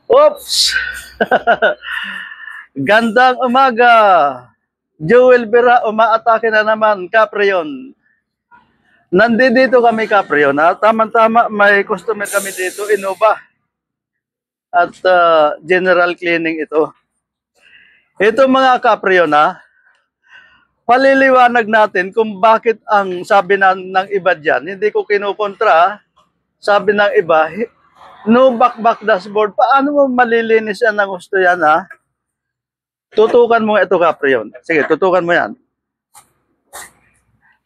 Oops! Gandang umaga! Joel Bira, umaatake na naman, Caprion. Nandito kami, Caprion. Tama-tama, may customer kami dito, Innova. At general cleaning ito. Ito mga Caprion, paliliwanag natin kung bakit ang sabi ng iba dyan, hindi ko kinukontra, sabi ng iba, no back dashboard. Paano mo malilinis yan ng gusto yan, Tutukan mo ito, Caprion. Sige, tutukan mo yan.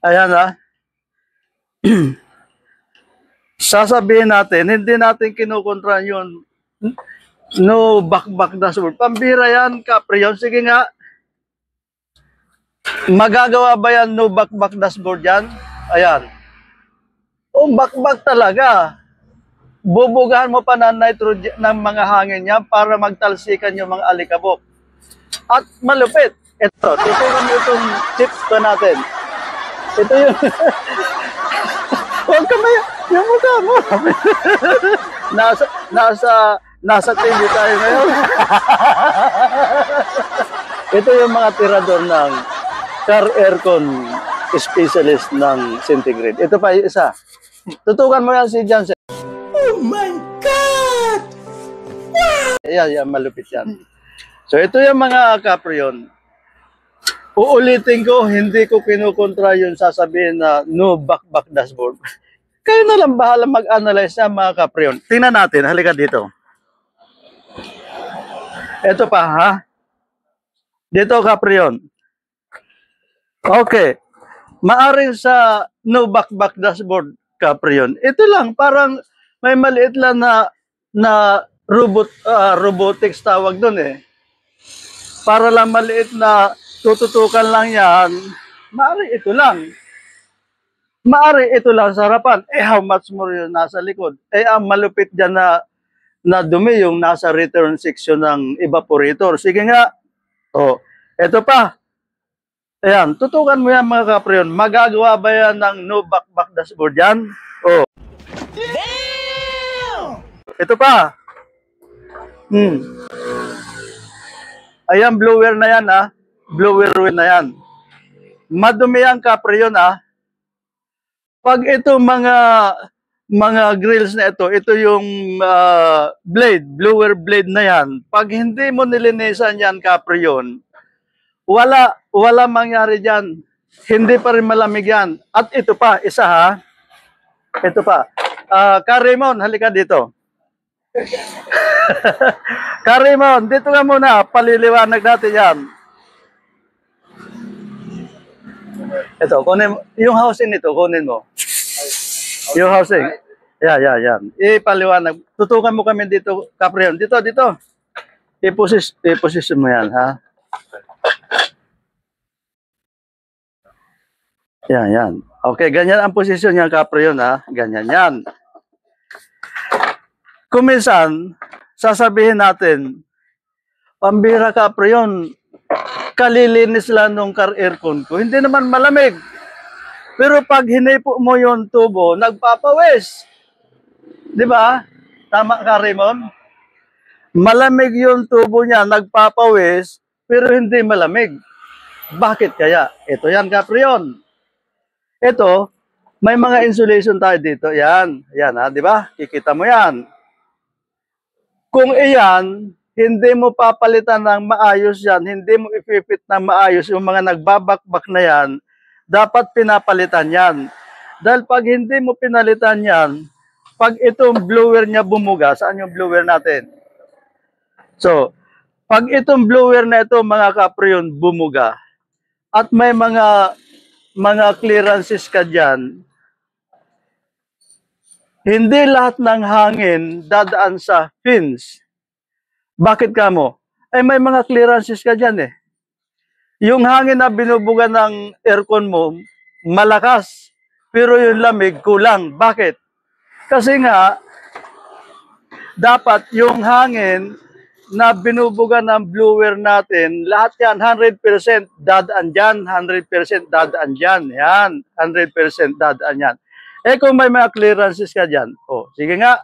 Ayan, sasabihin natin, hindi natin kinukontra yun. No back dashboard. Pambira yan, Caprion. Sige nga. Magagawa ba yan no back dashboard yan? Ayan. O back talaga. Bubugahan mo pa ng nitrogen ng mga hangin niya para magtalsikan yung mga alikabok. At malupit. Ito, tutukan mo itong tips pa natin. Ito yung... Huwag ka may... Yung mukha mo. nasa TV tayo ngayon. Ito yung mga tirador ng car aircon specialist ng Centigrade. Ito pa yung isa. Tutukan mo yan si Jansen. Oh my God! Yan, malupit yan. So ito yung mga Caprion. Uulitin ko, hindi ko kinukontra yung sasabihin na no back dashboard. Kayo na lang bahala mag-analyze na mga Caprion. Tingnan natin, halika dito. Ito pa, Dito, Caprion. Okay. Maaring sa no back dashboard, Caprion. Ito lang, parang may maliit lang na robotics tawag doon Para lang maliit na tututukan lang yan, maaari ito lang. Maaari ito lang sa harapan. How much more yung nasa likod? Ang malupit dyan na dumi yung nasa return section ng evaporator. Sige nga. Ito pa. Ayan, tutukan mo yan mga Caprion. Magagawa ba yan ng no back dashboard yan? Damn! Ito pa. Ayan, blower na yan, Blower wheel na yan. Madumi ang Caprion, Pag ito mga grills na ito yung blower blade na yan. Pag hindi mo nilinisan yan, Caprion, wala mangyari dyan. Hindi pa rin malamig yan. At ito pa, isa Ito pa. Karimon, halika dito. Karimon, dito ka muna. Paliliwanag natin yan. Ito, kunin mo. Yung housing nito, kunin mo. Yung housing. Yan. Ipaliwanag. Tutukan mo kami dito, Caprion. Dito. I-position mo yan, Yan. Okay, ganyan ang posisyon niya, Caprion, Ganyan yan. Kung minsan, sasabihin natin, pambira Caprion, kalilinis lang nung car aircon ko. Hindi naman malamig. Pero pag hinipo mo yung tubo, nagpapawis. Di ba? Tama ka, Raymond? Malamig yung tubo niya, nagpapawis, pero hindi malamig. Bakit kaya? Ito yan, Caprion. Ito, may mga insulation tayo dito. Yan, di ba? Kikita mo yan. Kung iyan, hindi mo papalitan ng maayos yan, hindi mo ipipit ng maayos yung mga nagbabakbak na yan, dapat pinapalitan yan. Dahil pag hindi mo pinalitan yan, pag itong blower niya bumuga, saan yung blower natin? So, pag itong blower na ito, mga Caprion, bumuga, at may mga clearances ka dyan, hindi lahat ng hangin dadaan sa fins. Bakit ka mo? May mga clearances ka dyan Yung hangin na binubuga ng aircon mo, malakas. Pero yung lamig, kulang. Bakit? Kasi nga, dapat yung hangin na binubuga ng blower natin, lahat yan, 100% dadaan dyan, 100% dadaan dyan. Yan, 100% dadaan yan. Kung may mga clearances ka dyan, sige nga,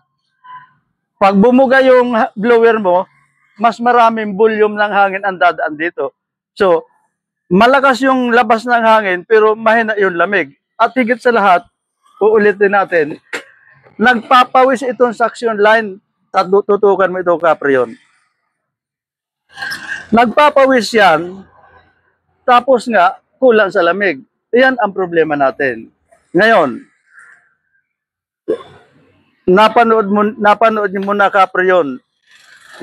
Pag bumuga yung blower mo, mas maraming volume ng hangin ang dadaan dito. So, malakas yung labas ng hangin pero mahina yung lamig. At higit sa lahat, uulitin natin, nagpapawis itong suction line. Tutukan mo ito, Caprion. Nagpapawis yan, tapos nga, kulang sa lamig. Yan ang problema natin. Ngayon, napanood mo na, Caprion,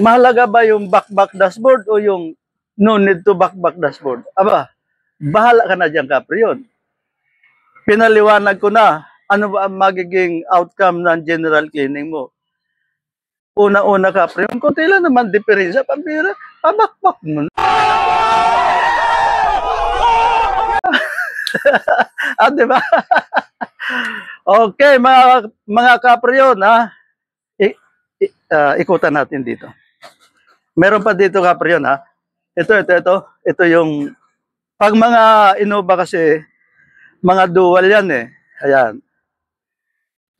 mahalaga ba yung back-back dashboard o yung no need to back-back dashboard? Aba, bahala ka na dyan, Caprion. Pinaliwanag ko na ano ba ang magiging outcome ng general cleaning mo. Una-una, Caprion, kunti lang naman diferensya, pambira, pabakbak mo na. Di ba? Okay, mga Caprion, ha? Ikutan natin dito. Meron pa dito, Caprion, ha? Ito yung, pag mga Innova kasi, mga dual yan eh. Ayan.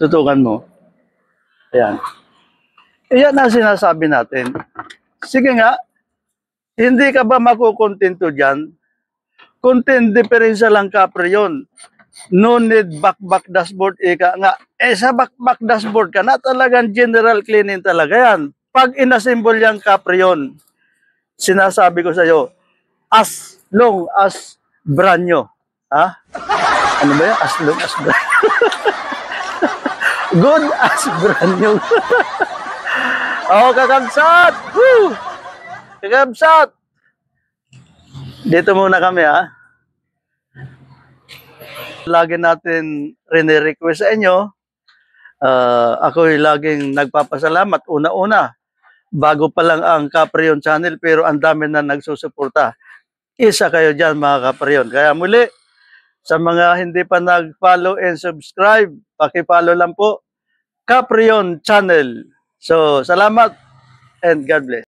Tutukan mo. Ayan. Iyan ang sinasabi natin. Sige nga, hindi ka ba makukontento dyan? Content diferensya lang, Caprion. No need back-back dashboard, ika nga. Sa back-back dashboard ka na, talagang general cleaning talaga yan. Pag inassemble yung Caprion, sinasabi ko sa'yo, as long as brand new. Ha? Ano ba yan? As long as brand new. Good as brand new. Oh, kakabsat! Woo! Kakabsat! Dito muna kami, ha? Lagi natin rini-request sa inyo. Ako'y laging nagpapasalamat. Una-una, bago pa lang ang Caprion channel, pero ang dami na nagsusuporta. Isa kayo dyan, mga Caprion. Kaya muli, sa mga hindi pa nag-follow and subscribe, paki-follow lang po, Caprion channel. So, salamat and God bless.